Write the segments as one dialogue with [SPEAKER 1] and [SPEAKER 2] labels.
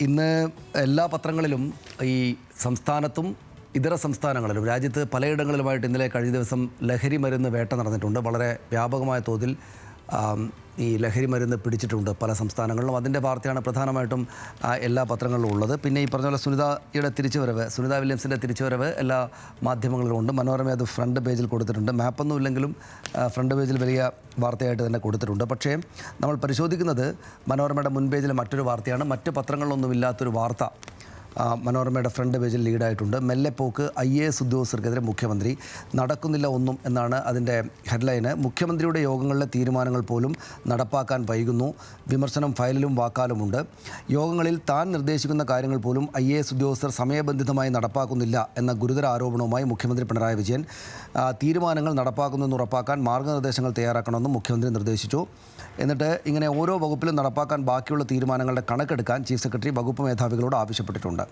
[SPEAKER 1] ഇന്ന് എല്ലാ പത്രങ്ങളിലും ഈ സംസ്ഥാനത്തും ഇതര സംസ്ഥാനങ്ങളിലും രാജ്യത്ത് പലയിടങ്ങളിലുമായിട്ട് ഇന്നലെ കഴിഞ്ഞ ദിവസം ലഹരി മരുന്ന് വേട്ട നടന്നിട്ടുണ്ട്. വളരെ വ്യാപകമായ തോതിൽ ഈ ലഹരി മരുന്ന് പിടിച്ചിട്ടുണ്ട് പല സംസ്ഥാനങ്ങളിലും. അതിൻ്റെ വാർത്തയാണ് പ്രധാനമായിട്ടും എല്ലാ പത്രങ്ങളിലും ഉള്ളത്. പിന്നെ ഈ പറഞ്ഞ പോലെ സുനിത വില്യംസിൻ്റെ തിരിച്ചുവരവ് എല്ലാ മാധ്യമങ്ങളിലും ഉണ്ട്. മനോരമ അത് ഫ്രണ്ട് പേജിൽ കൊടുത്തിട്ടുണ്ട്. മാപ്പൊന്നും ഇല്ലെങ്കിലും ഫ്രണ്ട് പേജിൽ വലിയ വാർത്തയായിട്ട് തന്നെ കൊടുത്തിട്ടുണ്ട്. പക്ഷേ നമ്മൾ പരിശോധിക്കുന്നത് മനോരമയുടെ മുൻ പേജിലെ മറ്റൊരു വാർത്തയാണ്. മറ്റ് പത്രങ്ങളിലൊന്നും ഇല്ലാത്തൊരു വാർത്ത മനോരമയുടെ ഫ്രണ്ട് പേജിൽ ലീഡായിട്ടുണ്ട്. മെല്ലെപ്പോക്ക് IAS ഉദ്യോഗസ്ഥർക്കെതിരെ മുഖ്യമന്ത്രി, നടക്കുന്നില്ല ഒന്നും എന്നാണ് അതിൻ്റെ ഹെഡ്ലൈന്. മുഖ്യമന്ത്രിയുടെ യോഗങ്ങളിലെ തീരുമാനങ്ങൾ പോലും നടപ്പാക്കാൻ വൈകുന്നു, വിമർശനം ഫയലിലും വാക്കാലുമുണ്ട്. യോഗങ്ങളിൽ താൻ നിർദ്ദേശിക്കുന്ന കാര്യങ്ങൾ പോലും IAS ഉദ്യോഗസ്ഥർ സമയബന്ധിതമായി നടപ്പാക്കുന്നില്ല എന്ന ഗുരുതര ആരോപണവുമായി മുഖ്യമന്ത്രി പിണറായി വിജയൻ. തീരുമാനങ്ങൾ നടപ്പാക്കുന്നെന്ന് ഉറപ്പാക്കാൻ മാർഗ്ഗനിർദ്ദേശങ്ങൾ തയ്യാറാക്കണമെന്നും മുഖ്യമന്ത്രി നിർദ്ദേശിച്ചു. എന്നിട്ട് ഇങ്ങനെ ഓരോ വകുപ്പിലും നടപ്പാക്കാൻ ബാക്കിയുള്ള തീരുമാനങ്ങളുടെ കണക്കെടുക്കാൻ ചീഫ് സെക്രട്ടറി വകുപ്പ് മേധാവികളോട് ആവശ്യപ്പെട്ടിട്ടുണ്ട്.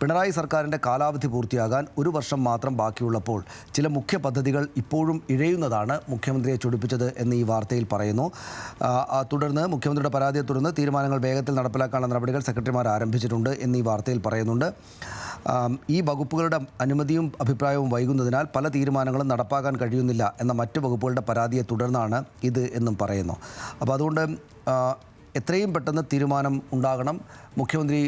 [SPEAKER 1] പിണറായി സർക്കാരിൻ്റെ കാലാവധി പൂർത്തിയാകാൻ 1 വർഷം മാത്രം ബാക്കിയുള്ളപ്പോൾ ചില മുഖ്യ പദ്ധതികൾ ഇപ്പോഴും ഇഴയുന്നതാണ് മുഖ്യമന്ത്രിയെ ചൊടിപ്പിച്ചത് എന്ന് ഈ വാർത്തയിൽ പറയുന്നു. തുടർന്ന് മുഖ്യമന്ത്രിയുടെ പരാതിയെ തുടർന്ന് തീരുമാനങ്ങൾ വേഗത്തിൽ നടപ്പിലാക്കാനുള്ള നടപടികൾ സെക്രട്ടറിമാർ ആരംഭിച്ചിട്ടുണ്ട് എന്ന് ഈ വാർത്തയിൽ പറയുന്നുണ്ട്. ഈ വകുപ്പുകളുടെ അനുമതിയും അഭിപ്രായവും വൈകുന്നതിനാൽ പല തീരുമാനങ്ങളും നടപ്പാക്കാൻ കഴിയുന്നില്ല എന്ന മറ്റ് വകുപ്പുകളുടെ പരാതിയെ തുടർന്നാണ് ഇത് എന്നും പറയുന്നു. അപ്പോൾ അതുകൊണ്ട് എത്രയും പെട്ടെന്ന് തീരുമാനം ഉണ്ടാകണം. മുഖ്യമന്ത്രി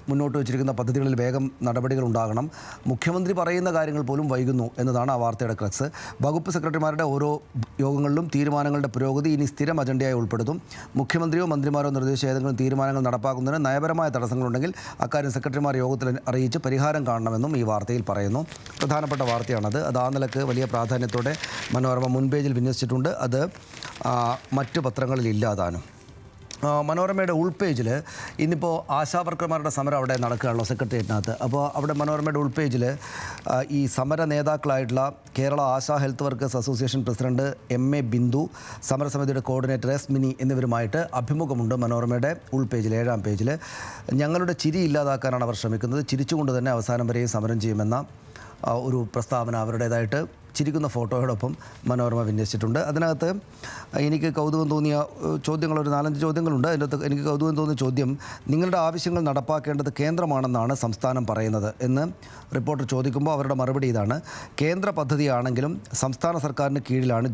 [SPEAKER 1] മുന്നോട്ട് വച്ചിരിക്കുന്ന പദ്ധതികളിൽ വേഗം നടപടികൾ ഉണ്ടാകണം. മുഖ്യമന്ത്രി പറയുന്ന കാര്യങ്ങൾ പോലും വൈകുന്നു എന്നതാണ് ആ വാർത്തയുടെ ക്രക്സ്. വകുപ്പ് സെക്രട്ടറിമാരുടെ ഓരോ യോഗങ്ങളിലും തീരുമാനങ്ങളുടെ പുരോഗതി ഇനി സ്ഥിരം അജണ്ടയായി ഉൾപ്പെടുത്തും. മുഖ്യമന്ത്രിയോ മന്ത്രിമാരോ നിർദ്ദേശിച്ച ഏതെങ്കിലും തീരുമാനങ്ങൾ നടപ്പാക്കുന്നതിന് നയപരമായ തടസ്സങ്ങളുണ്ടെങ്കിൽ അക്കാര്യം സെക്രട്ടറിമാർ യോഗത്തിൽ അറിയിച്ച് പരിഹാരം കാണണമെന്നും ഈ വാർത്തയിൽ പറയുന്നു. പ്രധാനപ്പെട്ട വാർത്തയാണത്. അത് ആ നിലക്ക് വലിയ പ്രാധാന്യത്തോടെ മനോരമ മുൻപേജിൽ വിന്യസിച്ചിട്ടുണ്ട്. അത് മറ്റു പത്രങ്ങളിൽ ഇല്ലാതാനും. മനോരമയുടെ ഉൾപേജിൽ ഇന്നിപ്പോൾ ആശാവർക്കർമാരുടെ സമരം അവിടെ നടക്കുകയാണല്ലോ സെക്രട്ടേറിയറ്റിനകത്ത്. അപ്പോൾ അവിടെ മനോരമയുടെ ഉൾപേജിൽ ഈ സമര നേതാക്കളായിട്ടുള്ള Kerala Asha health workers association president MA Bindu, സമരസമിതിയുടെ കോർഡിനേറ്റർ S മിനി എന്നിവരുമായിട്ട് അഭിമുഖമുണ്ട് മനോരമയുടെ ഉൾപേജിൽ 7-ാം പേജിൽ. ഞങ്ങളുടെ ചിരി ഇല്ലാതാക്കാനാണ് അവർ ശ്രമിക്കുന്നത്, ചിരിച്ചുകൊണ്ട് തന്നെ അവസാനം വരെയും സമരം ചെയ്യുമെന്ന ഒരു പ്രസ്താവന അവരുടേതായിട്ട് ചിരിക്കുന്ന ഫോട്ടോയോടൊപ്പം മനോരമ വിന്യസിച്ചിട്ടുണ്ട്. അതിനകത്ത് എനിക്ക് കൗതുകം തോന്നിയ ചോദ്യങ്ങൾ, ഒരു 4-5 ചോദ്യങ്ങളുണ്ട്. അതിനകത്ത് എനിക്ക് കൗതുകം തോന്നിയ ചോദ്യം, നിങ്ങളുടെ ആവശ്യങ്ങൾ നടപ്പാക്കേണ്ടത് കേന്ദ്രമാണെന്നാണ് സംസ്ഥാനം പറയുന്നത് എന്ന് റിപ്പോർട്ടർ ചോദിക്കുമ്പോൾ അവരുടെ മറുപടി ഇതാണ്: കേന്ദ്ര പദ്ധതിയാണെങ്കിലും സംസ്ഥാന സർക്കാരിന് കീഴിലാണ്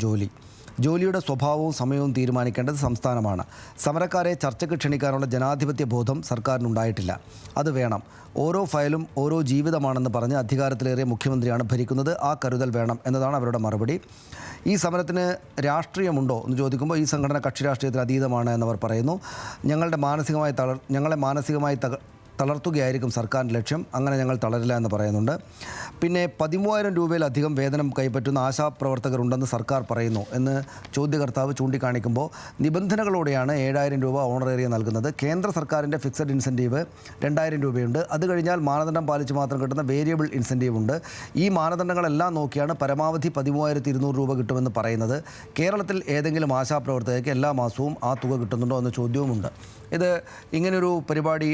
[SPEAKER 1] ജോലിയുടെ സ്വഭാവവും സമയവും തീരുമാനിക്കേണ്ടത് സംസ്ഥാനമാണ്. സമരക്കാരെ ചർച്ചയ്ക്ക് ക്ഷണിക്കാനുള്ള ജനാധിപത്യ ബോധം സർക്കാരിനുണ്ടായിട്ടില്ല. അത് വേണം. ഓരോ ഫയലും ഓരോ ജീവിതമാണെന്ന് പറഞ്ഞ് അധികാരത്തിലേറിയ മുഖ്യമന്ത്രിയാണ് ഭരിക്കുന്നത്. ആ കരുതൽ വേണം എന്നതാണ് അവരുടെ മറുപടി. ഈ സമരത്തിന് രാഷ്ട്രീയമുണ്ടോ എന്ന് ചോദിക്കുമ്പോൾ ഈ സംഘടന കക്ഷി രാഷ്ട്രീയത്തിന് അതീതമാണ് എന്നവർ പറയുന്നു. ഞങ്ങളെ മാനസികമായി തളർത്തുകയായിരിക്കും സർക്കാരിൻ്റെ ലക്ഷ്യം. അങ്ങനെ ഞങ്ങൾ തളരില്ല എന്ന് പറയുന്നുണ്ട്. പിന്നെ 13,000 രൂപയിലധികം വേതനം കൈപ്പറ്റുന്ന ആശാപ്രവർത്തകരുണ്ടെന്ന് സർക്കാർ പറയുന്നു എന്ന് ചോദ്യകർത്താവ് ചൂണ്ടിക്കാണിക്കുമ്പോൾ നിബന്ധനകളോടെയാണ് 7,000 രൂപ ഓണറേറിയം നൽകുന്നത്. കേന്ദ്ര സർക്കാരിൻ്റെ ഫിക്സഡ് ഇൻസെൻറ്റീവ് 2,000 രൂപയുണ്ട്. അത് കഴിഞ്ഞാൽ മാനദണ്ഡം പാലിച്ച് മാത്രം കിട്ടുന്ന വേരിയബിൾ ഇൻസെൻറ്റീവ് ഉണ്ട്. ഈ മാനദണ്ഡങ്ങളെല്ലാം നോക്കിയാണ് പരമാവധി 13,200 രൂപ കിട്ടുമെന്ന് പറയുന്നത്. കേരളത്തിൽ ഏതെങ്കിലും ആശാപ്രവർത്തകർക്ക് എല്ലാ മാസവും ആ തുക കിട്ടുന്നുണ്ടോ എന്ന ചോദ്യവുമുണ്ട്. ഇത് ഇങ്ങനൊരു പരിപാടി,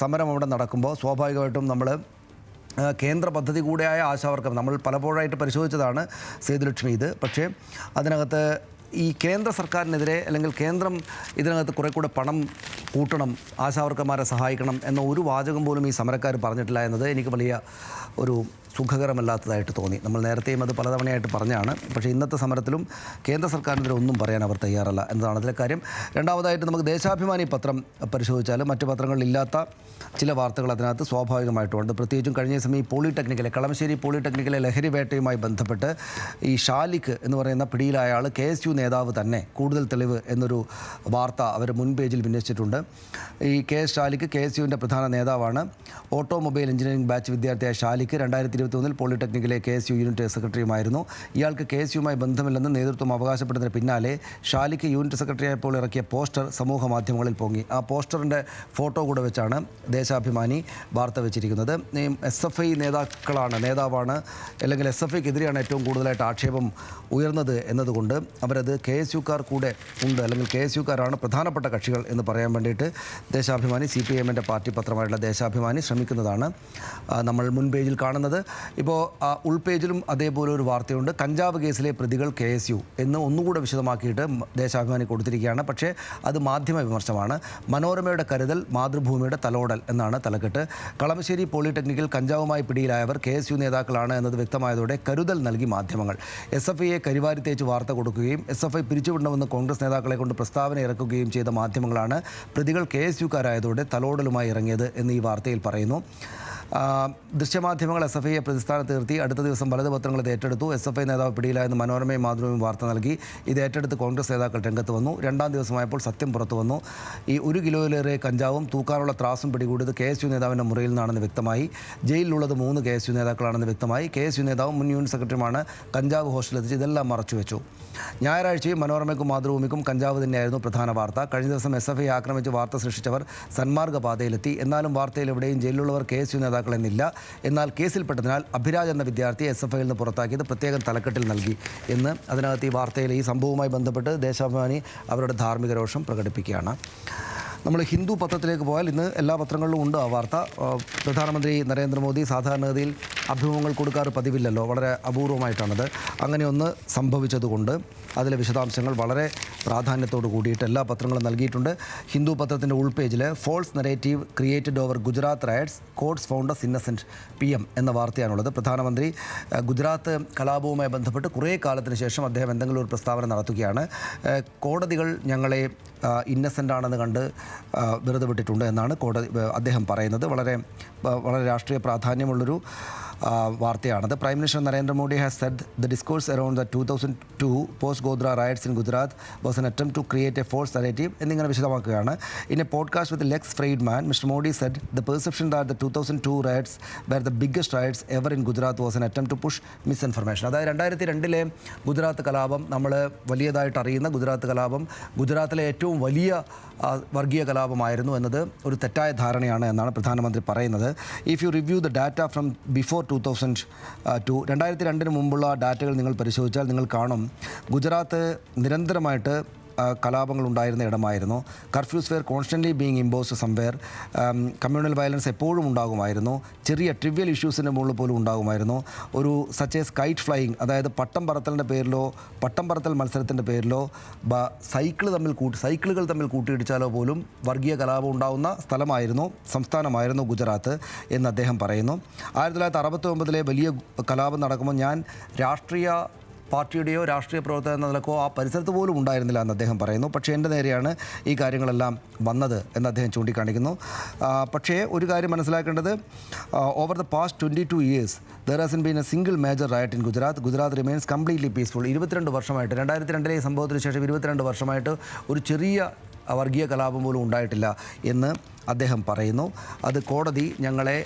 [SPEAKER 1] സമരം അവിടെ നടക്കുമ്പോൾ സ്വാഭാവികമായിട്ടും നമ്മൾ കേന്ദ്ര പദ്ധതി കൂടെയായ ആശാവർക്കർ നമ്മൾ പലപ്പോഴായിട്ട് പരിശോധിച്ചതാണ് സേതുലക്ഷ്മി ഇത്. പക്ഷേ അതിനകത്ത് ഈ കേന്ദ്ര സർക്കാരിനെതിരെ അല്ലെങ്കിൽ കേന്ദ്രം ഇതിനകത്ത് കുറെ കൂടെ പണം കൂട്ടണം, ആശാവർക്കർമാരെ സഹായിക്കണം എന്ന ഒരു വാചകം പോലും ഈ സമരക്കാർ പറഞ്ഞിട്ടില്ല എന്നത് എനിക്ക് വലിയ ഒരു സുഖകരമല്ലാത്തതായിട്ട് തോന്നി. നമ്മൾ നേരത്തെയും അത് പലതവണയായിട്ട് പറഞ്ഞാണ്. പക്ഷേ ഇന്നത്തെ സമരത്തിലും കേന്ദ്ര സർക്കാരിനെതിരെ ഒന്നും പറയാൻ അവർ തയ്യാറല്ല എന്നതാണ് അതിലെ കാര്യം. രണ്ടാമതായിട്ട് നമുക്ക് ദേശാഭിമാനി പത്രം പരിശോധിച്ചാൽ മറ്റു പത്രങ്ങളിലില്ലാത്ത ചില വാർത്തകൾ അതിനകത്ത് സ്വാഭാവികമായിട്ടുമുണ്ട്. പ്രത്യേകിച്ചും കഴിഞ്ഞ ദിവസം ഈ കളമശ്ശേരി പോളിടെക്നിക്കിലെ ലഹരി വേട്ടയുമായി ബന്ധപ്പെട്ട് ഈ ഷാലിക്ക് എന്ന് പറയുന്ന പിടിയിലായ ആൾ KSU നേതാവ് തന്നെ, കൂടുതൽ തെളിവ് എന്നൊരു വാർത്ത അവർ മുൻ പേജിൽ വിന്യസിച്ചിട്ടുണ്ട്. ഈ KS ഷാലിക്ക് KSUവിൻ്റെ പ്രധാന നേതാവാണ്. ഓട്ടോമൊബൈൽ എഞ്ചിനീയറിംഗ് ബാച്ച് വിദ്യാർത്ഥിയായ ഷാലിക്ക് 2021 പോളിടെക്നിക്കിലെ KSU യൂണിറ്റ് സെക്രട്ടറിയുമായിരുന്നു. ഇയാൾക്ക് KSUവുമായി ബന്ധമില്ലെന്ന് നേതൃത്വം അവകാശപ്പെടുന്നതിന് പിന്നാലെ ഷാലിക്ക് യൂണിറ്റ് സെക്രട്ടറിയായപ്പോൾ ഇറക്കിയ പോസ്റ്റർ സമൂഹ മാധ്യമങ്ങളിൽ പൊങ്ങി. ആ പോസ്റ്ററിൻ്റെ ഫോട്ടോ കൂടെ വെച്ചാണ് ദേശാഭിമാനി വാർത്ത വെച്ചിരിക്കുന്നത്. SFI നേതാവാണ് അല്ലെങ്കിൽ SFIക്കെതിരെയാണ് ഏറ്റവും കൂടുതലായിട്ട് ആക്ഷേപം ഉയർന്നത് എന്നതുകൊണ്ട് അവരത് KSUക്കാർ കൂടെ ഉണ്ട്, അല്ലെങ്കിൽ KSUക്കാരാണ് പ്രധാനപ്പെട്ട കക്ഷികൾ എന്ന് പറയാൻ വേണ്ടിയിട്ട് ദേശാഭിമാനി, CPIMൻ്റെ പാർട്ടി പത്രമായിട്ടുള്ള ദേശാഭിമാനി ശ്രമിക്കുന്നതാണ് നമ്മൾ മുൻ പേജിൽ കാണുന്നത്. ഇപ്പോൾ ഉൾപേജിലും അതേപോലെ ഒരു വാർത്തയുണ്ട്. കഞ്ചാവ് കേസിലെ പ്രതികൾ KSU എന്ന് ഒന്നുകൂടെ വിശദമാക്കിയിട്ട് ദേശാഭിമാനി കൊടുത്തിരിക്കുകയാണ്. പക്ഷേ അത് മാധ്യമ വിമർശനമാണ്. മനോരമയുടെ കരുതൽ, മാതൃഭൂമിയുടെ തലോടൽ എന്നാണ് തലക്കെട്ട്. കളമശ്ശേരി പോളിടെക്നിക്കിൽ കഞ്ചാവുമായി പിടിയിലായവർ KSU നേതാക്കളാണ് എന്നത് വ്യക്തമായതോടെ കരുതൽ നൽകി മാധ്യമങ്ങൾ. SFIയെ കരിവാരി തേച്ച് വാർത്ത കൊടുക്കുകയും SFI പിരിച്ചുവിടണമെന്ന് കോൺഗ്രസ് നേതാക്കളെ കൊണ്ട് പ്രസ്താവന ഇറക്കുകയും ചെയ്ത മാധ്യമങ്ങളാണ് പ്രതികൾ KSUക്കാരായതോടെ തലോടലുമായി ഇറങ്ങിയത് എന്ന് ഈ വാർത്തയിൽ പറയുന്നു. ദൃശ്യമാധ്യമങ്ങൾ SFIയെ പ്രതിസ്ഥാനത്ത് നിർത്തി അടുത്ത ദിവസം വലത് പത്രങ്ങൾ ഇത് ഏറ്റെടുത്തു. SFI നേതാവ് പിടിയിലായെന്ന് മനോരമയും മാതൃഭൂമിയും വാർത്ത നൽകി. ഇത് ഏറ്റെടുത്ത് കോൺഗ്രസ് നേതാക്കൾ രംഗത്ത് വന്നു. രണ്ടാം ദിവസമായപ്പോൾ സത്യം പുറത്തു വന്നു. ഈ 1 കിലോയിലേറെ കഞ്ചാവും തൂക്കാനുള്ള ത്രാസും പിടികൂടിയത് KSU നേതാവിൻ്റെ മുറിയിൽ നിന്നാണെന്ന് വ്യക്തമായി. ജയിലിലുള്ളത് 3 KSU നേതാക്കളാണെന്ന് വ്യക്തമായി. KSU നേതാവും മുൻ യൂണിറ്റ് സെക്രട്ടറിയുമാണ് കഞ്ചാവ് ഹോസ്റ്റലിലെത്തിച്ച് ഇതെല്ലാം മറച്ചുവെച്ചു. ഞായറാഴ്ചയും മനോരമയ്ക്കും മാതൃഭൂമിക്കും കഞ്ചാവ് തന്നെയായിരുന്നു പ്രധാന വാർത്ത. കഴിഞ്ഞ ദിവസം SFI ആക്രമിച്ച് വാർത്ത സൃഷ്ടിച്ചവർ സന്മാർഗ പാതയിലെത്തി. എന്നാലും വാർത്തയിൽ എവിടെയും ജയിലിലുള്ളവർ KSU നേതാക്കളെന്നില്ല. എന്നാൽ കേസിൽപ്പെട്ടതിനാൽ അഭിരാജ് എന്ന വിദ്യാർത്ഥിയെ SFIയിൽ നിന്ന് പുറത്താക്കിയത് പ്രത്യേകം തലക്കെട്ടിൽ നൽകി എന്ന് അതിനകത്ത് ഈ വാർത്തയിൽ ഈ സംഭവവുമായി ബന്ധപ്പെട്ട് ദേശാഭിമാനി അവരുടെ ധാർമ്മിക രോഷം പ്രകടിപ്പിക്കുകയാണ്. നമ്മൾ ഹിന്ദു പത്രത്തിലേക്ക് പോയാൽ ഇന്ന് എല്ലാ പത്രങ്ങളിലും ഉണ്ട് ആ വാർത്ത. പ്രധാനമന്ത്രി നരേന്ദ്രമോദി സാധാരണഗതിയിൽ അഭിമുഖങ്ങൾ കൊടുക്കാറ് പതിവില്ലല്ലോ, വളരെ അപൂർവമായിട്ടാണത്. അങ്ങനെ ഒന്ന് സംഭവിച്ചതുകൊണ്ട് അതിലെ വിശദാംശങ്ങൾ വളരെ പ്രാധാന്യത്തോട് കൂടിയിട്ട് എല്ലാ പത്രങ്ങളും നൽകിയിട്ടുണ്ട്. ഹിന്ദു പത്രത്തിൻ്റെ ഉൾപേജിൽ false narrative created over Gujarat riots courts found innocent PM എന്ന വാർത്തയാണുള്ളത്. പ്രധാനമന്ത്രി ഗുജറാത്ത് കലാപവുമായി ബന്ധപ്പെട്ട് കുറേ കാലത്തിന് ശേഷം അദ്ദേഹം എന്തെങ്കിലും ഒരു പ്രസ്താവന നടത്തുകയാണ്. കോടതികൾ ഞങ്ങളെ ഇന്നസെൻ്റ് ആണെന്ന് കണ്ട് വെറുതെ വിട്ടിട്ടുണ്ട് എന്നാണ് അദ്ദേഹം പറയുന്നത്. വളരെ രാഷ്ട്രീയ പ്രാധാന്യമുള്ളൊരു വാർത്തയാണത്. Prime minister Narendra Modi has said the discourse around the 2002 post Godhra riots in Gujarat was an attempt to create A false narrative എന്നിങ്ങനെ വിശദമാക്കുകയാണ്. In A podcast with Lex Friedman, mister Modi said the perception that the 2002 riots where the biggest riots ever in Gujarat was an attempt to push misinformation. അതായത് 2002 ഗുജറാത്ത് കലാപം, നമ്മൾ വലിയതായിട്ട് അറിയുന്ന ഗുജറാത്ത് കലാപം ഗുജറാത്തിലെ ഏറ്റവും വലിയ വർഗീയ കലാപമായിരുന്നു എന്നത് ഒരു തെറ്റായ ധാരണയാണ് എന്നാണ് പ്രധാനമന്ത്രി പറയുന്നത്. If you review the data from before 2002 മുമ്പുള്ള ഡാറ്റകൾ നിങ്ങൾ പരിശോധിച്ചാൽ നിങ്ങൾ കാണും ഗുജറാത്ത് നിരന്തരമായിട്ട് കലാപങ്ങൾ ഉണ്ടായിരുന്ന ഇടമായിരുന്നു. Curfews were constantly being imposed somewhere. Communal violence എപ്പോഴും ഉണ്ടാകുമായിരുന്നു. ചെറിയ ട്രിവ്യൽ ഇഷ്യൂസിൻ്റെ മുകളിൽ പോലും ഉണ്ടാകുമായിരുന്നു. ഒരു സച്ചേസ് കൈറ്റ് ഫ്ലൈയിങ്, അതായത് പട്ടം പറത്തലിൻ്റെ പേരിലോ പട്ടം പറത്തൽ മത്സരത്തിൻ്റെ പേരിലോ സൈക്കിളുകൾ തമ്മിൽ കൂട്ടിയിടിച്ചാലോ പോലും വർഗീയ കലാപം ഉണ്ടാകുന്ന സംസ്ഥാനമായിരുന്നു ഗുജറാത്ത് എന്ന് അദ്ദേഹം പറയുന്നു. 1969 വലിയ കലാപം നടക്കുമ്പോൾ ഞാൻ രാഷ്ട്രീയ പാർട്ടിയുടെയോ രാഷ്ട്രീയ പ്രവർത്തകർ എന്ന നിലക്കോ ആ പരിസരത്ത് പോലും ഉണ്ടായിരുന്നില്ല എന്ന് അദ്ദേഹം പറയുന്നു. പക്ഷേ എൻ്റെ നേരെയാണ് ഈ കാര്യങ്ങളെല്ലാം വന്നത് എന്ന് അദ്ദേഹം ചൂണ്ടിക്കാണിക്കുന്നു. പക്ഷേ ഒരു കാര്യം മനസ്സിലാക്കേണ്ടത്, over the past 22 years there hasn't been a single major riot in Gujarat. Gujarat remains completely peaceful. 22 വർഷമായിട്ട് 2002 സംഭവത്തിന് ശേഷം 22 വർഷമായിട്ട് ഒരു ചെറിയ വർഗീയ കലാപം പോലും ഉണ്ടായിട്ടില്ല എന്ന് അദ്ദേഹം പറയുന്നു. അത് കോടതി ഞങ്ങളെ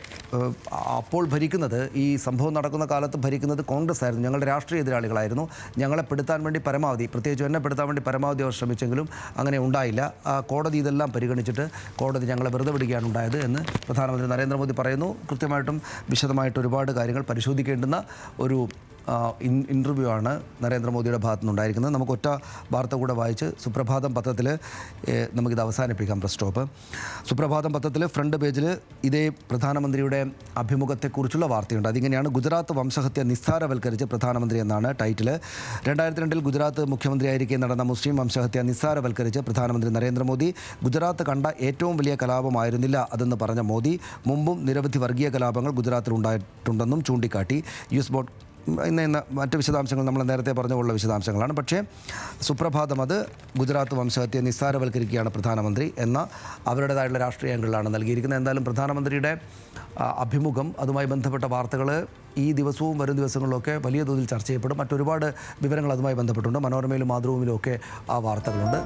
[SPEAKER 1] അപ്പോൾ ഭരിക്കുന്നത്, ഈ സംഭവം നടക്കുന്ന കാലത്ത് ഭരിക്കുന്നത് കോൺഗ്രസ് ആയിരുന്നു, ഞങ്ങളുടെ രാഷ്ട്രീയ എതിരാളികളായിരുന്നു. ഞങ്ങളെ പെടുത്താൻ വേണ്ടി പരമാവധി, പ്രത്യേകിച്ച് എന്നെ പെടുത്താൻ വേണ്ടി പരമാവധി അവർ ശ്രമിച്ചെങ്കിലും അങ്ങനെ ഉണ്ടായില്ല. കോടതി ഇതെല്ലാം പരിഗണിച്ചിട്ട് കോടതി ഞങ്ങളെ വെറുതെ വിടുകയാണ് ഉണ്ടായത് എന്ന് പ്രധാനമന്ത്രി നരേന്ദ്രമോദി പറയുന്നു. കൃത്യമായിട്ടും വിശദമായിട്ട് ഒരുപാട് കാര്യങ്ങൾ പരിശോധിക്കേണ്ടുന്ന ഒരു ഇൻ്റർവ്യൂ ആണ് നരേന്ദ്രമോദിയുടെ ഭാഗത്തു നിന്നുണ്ടായിരിക്കുന്നത്. നമുക്ക് ഒറ്റ വാർത്ത കൂടെ വായിച്ച് സുപ്രഭാതം പത്രത്തിൽ നമുക്കിത് അവസാനിപ്പിക്കാം. Press stop. സുപ്രഭാതം പത്രത്തിൽ ഫ്രണ്ട് പേജിൽ ഇതേ പ്രധാനമന്ത്രിയുടെ അഭിമുഖത്തെക്കുറിച്ചുള്ള വാർത്തയുണ്ട്. അതിങ്ങനെയാണ്: ഗുജറാത്ത് വംശഹത്യ നിസ്സാരവൽക്കരിച്ച് പ്രധാനമന്ത്രി എന്നാണ് ടൈറ്റിൽ. 2002 ഗുജറാത്ത് മുഖ്യമന്ത്രിയായിരിക്കെ നടന്ന മുസ്ലിം വംശഹത്യ നിസ്സാരവൽക്കരിച്ച് പ്രധാനമന്ത്രി നരേന്ദ്രമോദി. ഗുജറാത്ത് കണ്ട ഏറ്റവും വലിയ കലാപമായിരുന്നില്ല അതെന്ന് പറഞ്ഞ മോദി, മുമ്പും നിരവധി വർഗീയ കലാപങ്ങൾ ഗുജറാത്തിൽ ഉണ്ടായിട്ടുണ്ടെന്നും ചൂണ്ടിക്കാട്ടി. ന്യൂസ് ബോർഡ് ഇന്ന് മറ്റ് വിശദാംശങ്ങൾ നമ്മൾ നേരത്തെ പറഞ്ഞുള്ള വിശദാംശങ്ങളാണ്. പക്ഷേ സുപ്രഭാതം അത് ഗുജറാത്ത് വംശഹത്യ നിസ്സാരവൽക്കരിക്കുകയാണ് പ്രധാനമന്ത്രി എന്ന അവരുടേതായിട്ടുള്ള രാഷ്ട്രീയ ആംഗിളിലാണ് നൽകിയിരിക്കുന്നത്. എന്തായാലും പ്രധാനമന്ത്രിയുടെ അഭിമുഖം, അതുമായി ബന്ധപ്പെട്ട വാർത്തകൾ ഈ ദിവസവും വരും ദിവസങ്ങളിലൊക്കെ വലിയ തോതിൽ ചർച്ച ചെയ്യപ്പെടും. മറ്റൊരുപാട് വിവരങ്ങൾ അതുമായി ബന്ധപ്പെട്ടുണ്ട്. മനോരമയിലും മാതൃഭൂമിയിലും ഒക്കെ ആ വാർത്തകളുണ്ട്.